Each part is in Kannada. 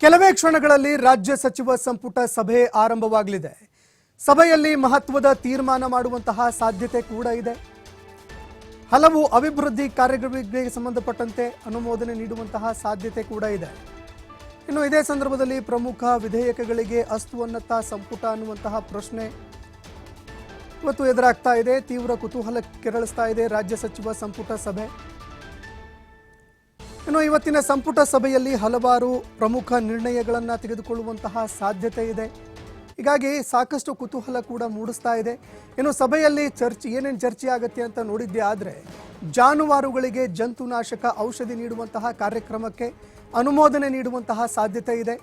ಕೆಲವೇ ಕ್ಷಣಗಳಲ್ಲಿ ರಾಜ್ಯ ಸಚಿವ ಸಂಪುಟ ಸಭೆ ಆರಂಭವಾಗಲಿದೆ. ಸಭೆಯಲ್ಲಿ ಮಹತ್ವದ ತೀರ್ಮಾನ ಮಾಡುವಂತಹ ಸಾಧ್ಯತೆ ಕೂಡ ಇದೆ. ಹಲವು ಅಭಿವೃದ್ಧಿ ಕಾರ್ಯಗಳಿಗೆ ಸಂಬಂಧಪಟ್ಟಂತೆ ಅನುಮೋದನೆ ನೀಡುವಂತಹ ಸಾಧ್ಯತೆ ಕೂಡ ಇದೆ. ಇನ್ನು ಇದೇ ಸಂದರ್ಭದಲ್ಲಿ ಪ್ರಮುಖ ವಿಧೇಯಕಗಳಿಗೆ ಅಸ್ತು ಅನ್ನತ್ತಾ ಸಂಪುಟ ಅನ್ನುವಂತಹ ಪ್ರಶ್ನೆ ಇವತ್ತು ಎದುರಾಗ್ತಾ ಇದೆ. ತೀವ್ರ ಕುತೂಹಲ ಕೆರಳಿಸ್ತಾ ಇದೆ ರಾಜ್ಯ ಸಚಿವ ಸಂಪುಟ ಸಭೆ. ಇನ್ನು ಇವತ್ತಿನ ಸಂಪುಟ ಸಭೆಯಲ್ಲಿ ಹಲವಾರು ಪ್ರಮುಖ ನಿರ್ಣಯಗಳನ್ನು ತೆಗೆದುಕೊಳ್ಳುವಂತಹ ಸಾಧ್ಯತೆ ಇದೆ. ಹೀಗಾಗಿ ಸಾಕಷ್ಟು ಕುತೂಹಲ ಕೂಡ ಮೂಡಿಸ್ತಾ ಇದೆ. ಇನ್ನು ಸಭೆಯಲ್ಲಿ ಏನೇನು ಚರ್ಚೆ ಆಗುತ್ತೆ ಅಂತ ನೋಡಿದ್ದೆ ಆದರೆ ಜಾನುವಾರುಗಳಿಗೆ ಜಂತುನಾಶಕ ಔಷಧಿ ನೀಡುವಂತಹ ಕಾರ್ಯಕ್ರಮಕ್ಕೆ ಅನುಮೋದನೆ ನೀಡುವಂತಹ ಸಾಧ್ಯತೆ ಇದೆ.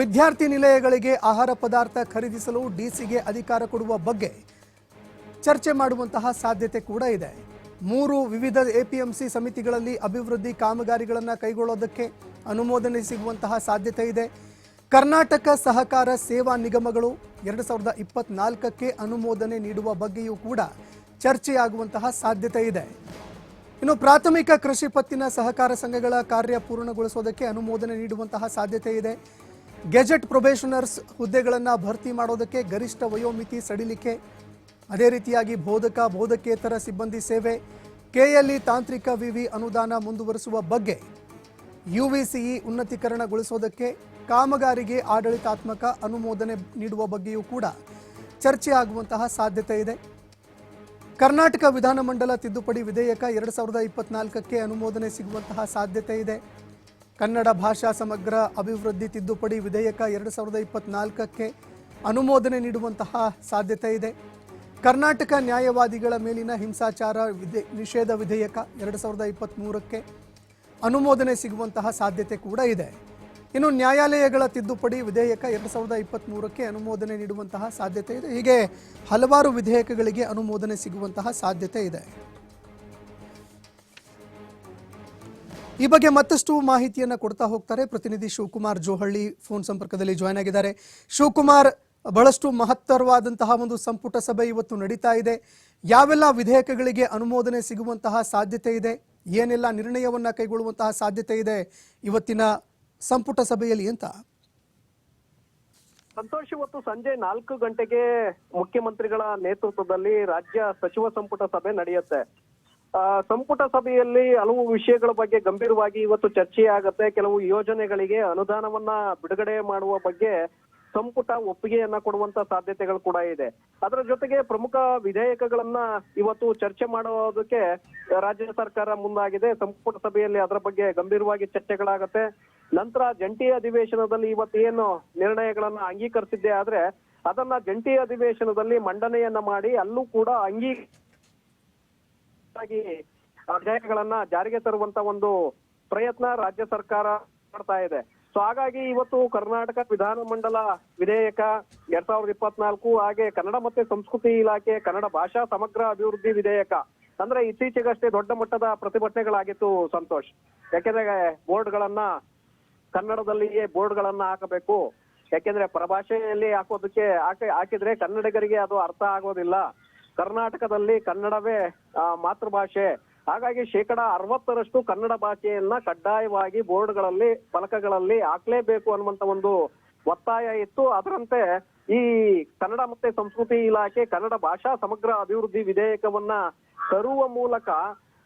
ವಿದ್ಯಾರ್ಥಿ ನಿಲಯಗಳಿಗೆ ಆಹಾರ ಪದಾರ್ಥ ಖರೀದಿಸಲು ಡಿಸಿಗೆ ಅಧಿಕಾರ ಕೊಡುವ ಬಗ್ಗೆ ಚರ್ಚೆ ಮಾಡುವಂತಹ ಸಾಧ್ಯತೆ ಕೂಡ ಇದೆ. 3 ವಿವಿಧ ಎಪಿಎಂಸಿ ಸಮಿತಿಗಳಲ್ಲಿ ಅಭಿವೃದ್ಧಿ ಕಾಮಗಾರಿಗಳನ್ನು ಕೈಗೊಳ್ಳೋದಕ್ಕೆ ಅನುಮೋದನೆ ಸಿಗುವಂತಹ ಸಾಧ್ಯತೆ ಇದೆ. ಕರ್ನಾಟಕ ಸಹಕಾರ ಸೇವಾ ನಿಗಮಗಳು 2024ಕ್ಕೆ ಅನುಮೋದನೆ ನೀಡುವ ಬಗ್ಗೆಯೂ ಕೂಡ ಚರ್ಚೆಯಾಗುವಂತಹ ಸಾಧ್ಯತೆ ಇದೆ. ಇನ್ನು ಪ್ರಾಥಮಿಕ ಕೃಷಿ ಪತ್ತಿನ ಸಹಕಾರ ಸಂಘಗಳ ಕಾರ್ಯ ಪೂರ್ಣಗೊಳಿಸೋದಕ್ಕೆ ಅನುಮೋದನೆ ನೀಡುವಂತಹ ಸಾಧ್ಯತೆ ಇದೆ. ಗೆಜೆಟ್ ಪ್ರೊಬೇಷನರ್ಸ್ ಹುದ್ದೆಗಳನ್ನು ಭರ್ತಿ ಮಾಡೋದಕ್ಕೆ ಗರಿಷ್ಠ ವಯೋಮಿತಿ ಸಡಿಲಿಕೆ, ಅದೇ ರೀತಿಯಾಗಿ ಬೋಧಕೇತರ ಸಿಬ್ಬಂದಿ ಸೇವೆ, ಕೆಎಲ್ಇ ತಾಂತ್ರಿಕ ವಿವಿ ಅನುದಾನ ಮುಂದುವರಿಸುವ ಬಗ್ಗೆ, ಯುವಿಸಿಇ ಉನ್ನತೀಕರಣಗೊಳಿಸೋದಕ್ಕೆ ಕಾಮಗಾರಿಗೆ ಆಡಳಿತಾತ್ಮಕ ಅನುಮೋದನೆ ನೀಡುವ ಬಗ್ಗೆಯೂ ಕೂಡ ಚರ್ಚೆ ಆಗುವಂತಹ ಸಾಧ್ಯತೆ ಇದೆ. ಕರ್ನಾಟಕ ವಿಧಾನಮಂಡಲ ತಿದ್ದುಪಡಿ ವಿಧೇಯಕ 2024ಕ್ಕೆ ಅನುಮೋದನೆ ಸಿಗುವಂತಹ ಸಾಧ್ಯತೆ ಇದೆ. ಕನ್ನಡ ಭಾಷಾ ಸಮಗ್ರ ಅಭಿವೃದ್ಧಿ ತಿದ್ದುಪಡಿ ವಿಧೇಯಕ 2024ಕ್ಕೆ ಅನುಮೋದನೆ ನೀಡುವಂತಹ ಸಾಧ್ಯತೆ ಇದೆ. ಕರ್ನಾಟಕ ನ್ಯಾಯವಾದಿಗಳ ಮೇಲಿನ ಹಿಂಸಾಚಾರ ನಿಷೇಧ ವಿಧೇಯಕ 2023ಕ್ಕೆ ಅನುಮೋದನೆ ಸಿಗುವಂತಹ ಸಾಧ್ಯತೆ ಕೂಡ ಇದೆ. ಇನ್ನು ನ್ಯಾಯಾಲಯಗಳ ತಿದ್ದುಪಡಿ ವಿಧೇಯಕ 2023ಕ್ಕೆ ಅನುಮೋದನೆ ನೀಡುವಂತಹ ಸಾಧ್ಯತೆ ಇದೆ. ಹೀಗೆ ಹಲವಾರು ವಿಧೇಯಕಗಳಿಗೆ ಅನುಮೋದನೆ ಸಿಗುವಂತಹ ಸಾಧ್ಯತೆ ಇದೆ. ಈ ಬಗ್ಗೆ ಮತ್ತಷ್ಟು ಮಾಹಿತಿಯನ್ನು ಕೊಡ್ತಾ ಹೋಗ್ತಾರೆ ಪ್ರತಿನಿಧಿ ಶಿವಕುಮಾರ್ ಜೋಹಳ್ಳಿ ಫೋನ್ ಸಂಪರ್ಕದಲ್ಲಿ ಜಾಯ್ನ್ ಆಗಿದ್ದಾರೆ. ಶಿವಕುಮಾರ್, ಬಹಳಷ್ಟು ಮಹತ್ತರವಾದಂತಹ ಒಂದು ಸಂಪುಟ ಸಭೆ ಇವತ್ತು ನಡೀತಾ ಇದೆ. ಯಾವೆಲ್ಲ ವಿಧೇಯಕಗಳಿಗೆ ಅನುಮೋದನೆ ಸಿಗುವಂತಹ ಸಾಧ್ಯತೆ ಇದೆ, ಏನೆಲ್ಲ ನಿರ್ಣಯವನ್ನ ಕೈಗೊಳ್ಳುವಂತಹ ಸಾಧ್ಯತೆ ಇದೆ ಇವತ್ತಿನ ಸಂಪುಟ ಸಭೆಯಲ್ಲಿ ಅಂತ? ಸಂತೋಷ್, ಇವತ್ತು ಸಂಜೆ 4 ಗಂಟೆಗೆ ಮುಖ್ಯಮಂತ್ರಿಗಳ ನೇತೃತ್ವದಲ್ಲಿ ರಾಜ್ಯ ಸಚಿವ ಸಂಪುಟ ಸಭೆ ನಡೆಯುತ್ತೆ. ಸಂಪುಟ ಸಭೆಯಲ್ಲಿ ಹಲವು ವಿಷಯಗಳ ಬಗ್ಗೆ ಗಂಭೀರವಾಗಿ ಇವತ್ತು ಚರ್ಚೆ ಆಗುತ್ತೆ. ಕೆಲವು ಯೋಜನೆಗಳಿಗೆ ಅನುದಾನವನ್ನ ಬಿಡುಗಡೆ ಮಾಡುವ ಬಗ್ಗೆ ಸಂಪುಟ ಒಪ್ಪಿಗೆಯನ್ನ ಕೊಡುವಂತ ಸಾಧ್ಯತೆಗಳು ಕೂಡ ಇದೆ. ಅದರ ಜೊತೆಗೆ ಪ್ರಮುಖ ವಿಧೇಯಕಗಳನ್ನ ಇವತ್ತು ಚರ್ಚೆ ಮಾಡೋದಕ್ಕೆ ರಾಜ್ಯ ಸರ್ಕಾರ ಮುಂದಾಗಿದೆ. ಸಂಪುಟ ಸಭೆಯಲ್ಲಿ ಅದರ ಬಗ್ಗೆ ಗಂಭೀರವಾಗಿ ಚರ್ಚೆಗಳಾಗತ್ತೆ. ನಂತರ ಜಂಟಿ ಅಧಿವೇಶನದಲ್ಲಿ ಇವತ್ತೇನು ನಿರ್ಣಯಗಳನ್ನ ಅಂಗೀಕರಿಸಿದ್ದೆ ಆದ್ರೆ ಅದನ್ನ ಜಂಟಿ ಅಧಿವೇಶನದಲ್ಲಿ ಮಂಡನೆಯನ್ನ ಮಾಡಿ ಅಲ್ಲೂ ಕೂಡ ವಿಧೇಯಕಗಳನ್ನ ಜಾರಿಗೆ ತರುವಂತ ಒಂದು ಪ್ರಯತ್ನ ರಾಜ್ಯ ಸರ್ಕಾರ ಮಾಡ್ತಾ ಇದೆ. ಸೊ ಹಾಗಾಗಿ ಇವತ್ತು ಕರ್ನಾಟಕ ವಿಧಾನಮಂಡಲ ವಿಧೇಯಕ 2024 ಹಾಗೆ ಕನ್ನಡ ಮತ್ತೆ ಸಂಸ್ಕೃತಿ ಇಲಾಖೆ ಕನ್ನಡ ಭಾಷಾ ಸಮಗ್ರ ಅಭಿವೃದ್ಧಿ ವಿಧೇಯಕ ಅಂದ್ರೆ ಇತ್ತೀಚೆಗಷ್ಟೇ ದೊಡ್ಡ ಮಟ್ಟದ ಪ್ರತಿಭಟನೆಗಳಾಗಿತ್ತು ಸಂತೋಷ್. ಯಾಕೆಂದ್ರೆ ಬೋರ್ಡ್ಗಳನ್ನ ಕನ್ನಡದಲ್ಲಿಯೇ ಬೋರ್ಡ್ಗಳನ್ನ ಹಾಕಬೇಕು, ಯಾಕೆಂದ್ರೆ ಪರಭಾಷೆಯಲ್ಲಿ ಹಾಕಿದ್ರೆ ಕನ್ನಡಿಗರಿಗೆ ಅದು ಅರ್ಥ ಆಗೋದಿಲ್ಲ. ಕರ್ನಾಟಕದಲ್ಲಿ ಕನ್ನಡವೇ ಮಾತೃಭಾಷೆ, ಹಾಗಾಗಿ 60% ಕನ್ನಡ ಭಾಷೆಯನ್ನ ಕಡ್ಡಾಯವಾಗಿ ಬೋರ್ಡ್ಗಳಲ್ಲಿ ಫಲಕಗಳಲ್ಲಿ ಹಾಕ್ಲೇಬೇಕು ಅನ್ನುವಂತ ಒಂದು ಒತ್ತಾಯ ಇತ್ತು. ಅದರಂತೆ ಈ ಕನ್ನಡ ಮತ್ತೆ ಸಂಸ್ಕೃತಿ ಇಲಾಖೆ ಕನ್ನಡ ಭಾಷಾ ಸಮಗ್ರ ಅಭಿವೃದ್ಧಿ ವಿಧೇಯಕವನ್ನ ತರುವ ಮೂಲಕ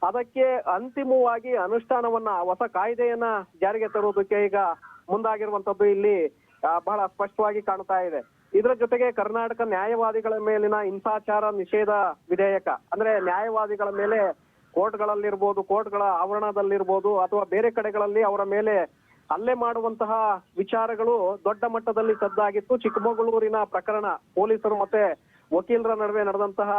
ಅದಕ್ಕೆ ಅಂತಿಮವಾಗಿ ಅನುಷ್ಠಾನವನ್ನ ಹೊಸ ಕಾಯ್ದೆಯನ್ನ ಜಾರಿಗೆ ತರುವುದಕ್ಕೆ ಈಗ ಮುಂದಾಗಿರುವಂತದ್ದು ಇಲ್ಲಿ ಬಹಳ ಸ್ಪಷ್ಟವಾಗಿ ಕಾಣ್ತಾ ಇದೆ. ಇದರ ಜೊತೆಗೆ ಕರ್ನಾಟಕ ನ್ಯಾಯವಾದಿಗಳ ಮೇಲಿನ ಹಿಂಸಾಚಾರ ನಿಷೇಧ ವಿಧೇಯಕ ಅಂದ್ರೆ ನ್ಯಾಯವಾದಿಗಳ ಮೇಲೆ ಕೋರ್ಟ್ಗಳಲ್ಲಿರ್ಬೋದು, ಕೋರ್ಟ್ಗಳ ಆವರಣದಲ್ಲಿರ್ಬೋದು ಅಥವಾ ಬೇರೆ ಕಡೆಗಳಲ್ಲಿ ಅವರ ಮೇಲೆ ಹಲ್ಲೆ ಮಾಡುವಂತಹ ವಿಚಾರಗಳು ದೊಡ್ಡ ಮಟ್ಟದಲ್ಲಿ ಸದ್ದಾಗಿತ್ತು. ಚಿಕ್ಕಮಗಳೂರಿನ ಪ್ರಕರಣ, ಪೊಲೀಸರು ಮತ್ತೆ ವಕೀಲರ ನಡುವೆ ನಡೆದಂತಹ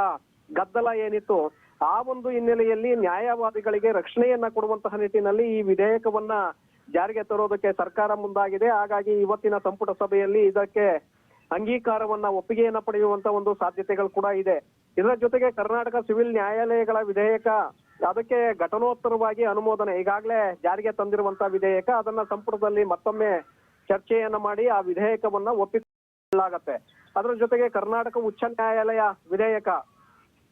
ಗದ್ದಲ ಏನಿತ್ತು, ಆ ಒಂದು ಹಿನ್ನೆಲೆಯಲ್ಲಿ ನ್ಯಾಯವಾದಿಗಳಿಗೆ ರಕ್ಷಣೆಯನ್ನ ಕೊಡುವಂತಹ ನಿಟ್ಟಿನಲ್ಲಿ ಈ ವಿಧೇಯಕವನ್ನ ಜಾರಿಗೆ ತರೋದಕ್ಕೆ ಸರ್ಕಾರ ಮುಂದಾಗಿದೆ. ಹಾಗಾಗಿ ಇವತ್ತಿನ ಸಂಪುಟ ಸಭೆಯಲ್ಲಿ ಇದಕ್ಕೆ ಅಂಗೀಕಾರವನ್ನ ಒಪ್ಪಿಗೆಯನ್ನ ಪಡೆಯುವಂತ ಒಂದು ಸಾಧ್ಯತೆಗಳು ಕೂಡ ಇದೆ. ಇದರ ಜೊತೆಗೆ ಕರ್ನಾಟಕ ಸಿವಿಲ್ ನ್ಯಾಯಾಲಯಗಳ ವಿಧೇಯಕ ಅದಕ್ಕೆ ಘಟನೋತ್ತರವಾಗಿ ಅನುಮೋದನೆ ಈಗಾಗಲೇ ಜಾರಿಗೆ ತಂದಿರುವಂತಹ ವಿಧೇಯಕ, ಅದನ್ನ ಸಂಪುಟದಲ್ಲಿ ಮತ್ತೊಮ್ಮೆ ಚರ್ಚೆಯನ್ನ ಮಾಡಿ ಆ ವಿಧೇಯಕವನ್ನ ಒಪ್ಪಿಕೊಳ್ಳಲಾಗತ್ತೆ. ಅದರ ಜೊತೆಗೆ ಕರ್ನಾಟಕ ಉಚ್ಚ ನ್ಯಾಯಾಲಯ ವಿಧೇಯಕ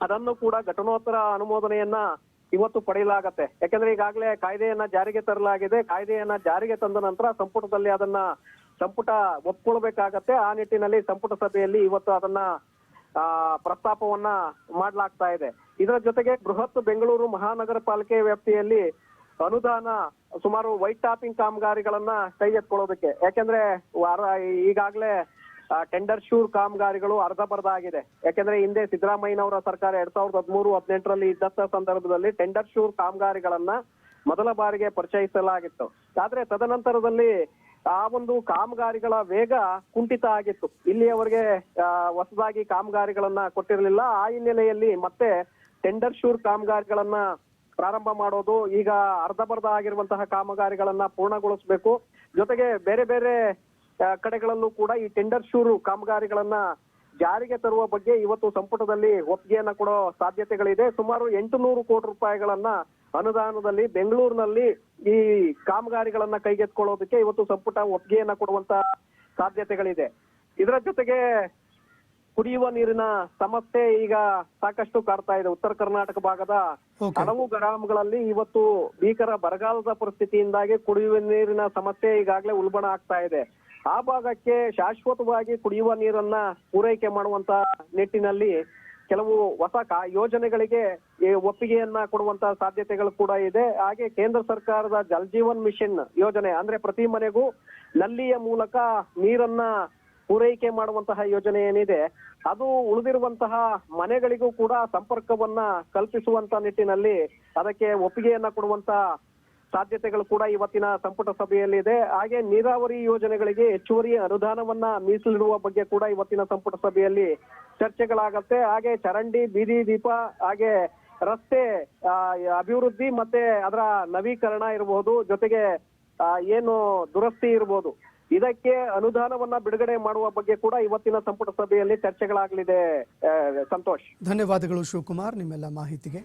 ಅದನ್ನು ಕೂಡ ಘಟನೋತ್ತರ ಅನುಮೋದನೆಯನ್ನ ಇವತ್ತು ಪಡೆಯಲಾಗತ್ತೆ. ಯಾಕಂದ್ರೆ ಈಗಾಗಲೇ ಕಾಯ್ದೆಯನ್ನ ಜಾರಿಗೆ ತರಲಾಗಿದೆ. ಕಾಯ್ದೆಯನ್ನ ಜಾರಿಗೆ ತಂದ ನಂತರ ಸಂಪುಟದಲ್ಲಿ ಅದನ್ನ ಸಂಪುಟ ಒಪ್ಕೊಳ್ಬೇಕಾಗತ್ತೆ. ಆ ನಿಟ್ಟಿನಲ್ಲಿ ಸಂಪುಟ ಸಭೆಯಲ್ಲಿ ಇವತ್ತು ಅದನ್ನ ಪ್ರಸ್ತಾಪವನ್ನ ಮಾಡ್ಲಾಗ್ತಾ ಇದೆ. ಇದರ ಜೊತೆಗೆ ಬೃಹತ್ ಬೆಂಗಳೂರು ಮಹಾನಗರ ಪಾಲಿಕೆ ವ್ಯಾಪ್ತಿಯಲ್ಲಿ ಅನುದಾನ ಸುಮಾರು ವೈಟ್ ಟಾಪಿಂಗ್ ಕಾಮಗಾರಿಗಳನ್ನ ಕೈಗೆತ್ಕೊಳ್ಳೋದಕ್ಕೆ, ಯಾಕೆಂದ್ರೆ ಈಗಾಗಲೇ ಟೆಂಡರ್ ಶೂರ್ ಕಾಮಗಾರಿಗಳು ಅರ್ಧಬರ್ಧ ಆಗಿದೆ. ಯಾಕೆಂದ್ರೆ ಹಿಂದೆ ಸಿದ್ದರಾಮಯ್ಯನವರ ಸರ್ಕಾರ 2013-18ರಲ್ಲಿ ಇದ್ದಂತ ಸಂದರ್ಭದಲ್ಲಿ ಟೆಂಡರ್ ಶೂರ್ ಕಾಮಗಾರಿಗಳನ್ನ ಮೊದಲ ಬಾರಿಗೆ ಪರಿಚಯಿಸಲಾಗಿತ್ತು. ಆದ್ರೆ ತದನಂತರದಲ್ಲಿ ಆ ಒಂದು ಕಾಮಗಾರಿಗಳ ವೇಗ ಕುಂಠಿತ ಆಗಿತ್ತು. ಇಲ್ಲಿಯವರೆಗೆ ಹೊಸದಾಗಿ ಕಾಮಗಾರಿಗಳನ್ನ ಕೊಟ್ಟಿರಲಿಲ್ಲ. ಆ ಹಿನ್ನೆಲೆಯಲ್ಲಿ ಮತ್ತೆ ಟೆಂಡರ್ ಶೂರ್ ಕಾಮಗಾರಿಗಳನ್ನ ಪ್ರಾರಂಭ ಮಾಡೋದು, ಈಗ ಅರ್ಧಬರ್ಧ ಆಗಿರುವಂತಹ ಕಾಮಗಾರಿಗಳನ್ನ ಪೂರ್ಣಗೊಳಿಸಬೇಕು. ಜೊತೆಗೆ ಬೇರೆ ಬೇರೆ ಕಡೆಗಳಲ್ಲೂ ಕೂಡ ಈ ಟೆಂಡರ್ ಶೂರು ಕಾಮಗಾರಿಗಳನ್ನ ಜಾರಿಗೆ ತರುವ ಬಗ್ಗೆ ಇವತ್ತು ಸಂಪುಟದಲ್ಲಿ ಒಪ್ಪಿಗೆಯನ್ನ ಕೊಡೋ ಸಾಧ್ಯತೆಗಳಿದೆ. ಸುಮಾರು 800 ಕೋಟಿ ರೂಪಾಯಿಗಳನ್ನ ಅನುದಾನದಲ್ಲಿ ಬೆಂಗಳೂರಿನಲ್ಲಿ ಈ ಕಾಮಗಾರಿಗಳನ್ನ ಕೈಗೆತ್ಕೊಳ್ಳೋದಕ್ಕೆ ಇವತ್ತು ಸಂಪುಟ ಒಪ್ಪಿಗೆಯನ್ನ ಕೊಡುವಂತ ಸಾಧ್ಯತೆಗಳಿದೆ. ಇದರ ಜೊತೆಗೆ ಕುಡಿಯುವ ನೀರಿನ ಸಮಸ್ಯೆ ಈಗ ಸಾಕಷ್ಟು ಕಾಡ್ತಾ ಇದೆ. ಉತ್ತರ ಕರ್ನಾಟಕ ಭಾಗದ ಹಲವು ಗ್ರಾಮಗಳಲ್ಲಿ ಇವತ್ತು ಭೀಕರ ಬರಗಾಲದ ಪರಿಸ್ಥಿತಿಯಿಂದಾಗಿ ಕುಡಿಯುವ ನೀರಿನ ಸಮಸ್ಯೆ ಈಗಾಗಲೇ ಉಲ್ಬಣ ಆಗ್ತಾ ಇದೆ. ಆ ಭಾಗಕ್ಕೆ ಶಾಶ್ವತವಾಗಿ ಕುಡಿಯುವ ನೀರನ್ನ ಪೂರೈಕೆ ಮಾಡುವಂತ ನಿಟ್ಟಿನಲ್ಲಿ ಕೆಲವು ಹೊಸ ಯೋಜನೆಗಳಿಗೆ ಒಪ್ಪಿಗೆಯನ್ನ ಕೊಡುವಂತ ಸಾಧ್ಯತೆಗಳು ಕೂಡ ಇದೆ. ಹಾಗೆ ಕೇಂದ್ರ ಸರ್ಕಾರದ ಜಲ್ ಜೀವನ್ ಮಿಷನ್ ಯೋಜನೆ, ಅಂದ್ರೆ ಪ್ರತಿ ಮನೆಗೂ ನಲ್ಲಿಯ ಮೂಲಕ ನೀರನ್ನ ಪೂರೈಕೆ ಮಾಡುವಂತಹ ಯೋಜನೆ ಏನಿದೆ, ಅದು ಉಳಿದಿರುವಂತಹ ಮನೆಗಳಿಗೂ ಕೂಡ ಸಂಪರ್ಕವನ್ನ ಕಲ್ಪಿಸುವಂತ ನಿಟ್ಟಿನಲ್ಲಿ ಅದಕ್ಕೆ ಒಪ್ಪಿಗೆಯನ್ನ ಕೊಡುವಂತ ಸಾಧ್ಯತೆಗಳು ಕೂಡ ಇವತ್ತಿನ ಸಂಪುಟ ಸಭೆಯಲ್ಲಿ ಇದೆ. ಹಾಗೆ ನೀರಾವರಿ ಯೋಜನೆಗಳಿಗೆ ಹೆಚ್ಚುವರಿ ಅನುದಾನವನ್ನ ಮೀಸಲಿಡುವ ಬಗ್ಗೆ ಕೂಡ ಇವತ್ತಿನ ಸಂಪುಟ ಸಭೆಯಲ್ಲಿ ಚರ್ಚೆಗಳಾಗತ್ತೆ. ಹಾಗೆ ಚರಂಡಿ, ಬೀದಿ ದೀಪ, ಹಾಗೆ ರಸ್ತೆ ಅಭಿವೃದ್ಧಿ ಮತ್ತೆ ಅದರ ನವೀಕರಣ ಇರಬಹುದು, ಜೊತೆಗೆ ಏನು ದುರಸ್ತಿ ಇರಬಹುದು, ಇದಕ್ಕೆ ಅನುದಾನವನ್ನ ಬಿಡುಗಡೆ ಮಾಡುವ ಬಗ್ಗೆ ಕೂಡ ಇವತ್ತಿನ ಸಂಪುಟ ಸಭೆಯಲ್ಲಿ ಚರ್ಚೆಗಳಾಗಲಿದೆ. ಸಂತೋಷ್, ಧನ್ಯವಾದಗಳು ಶಿವಕುಮಾರ್ ನಿಮ್ಮೆಲ್ಲ ಮಾಹಿತಿಗೆ.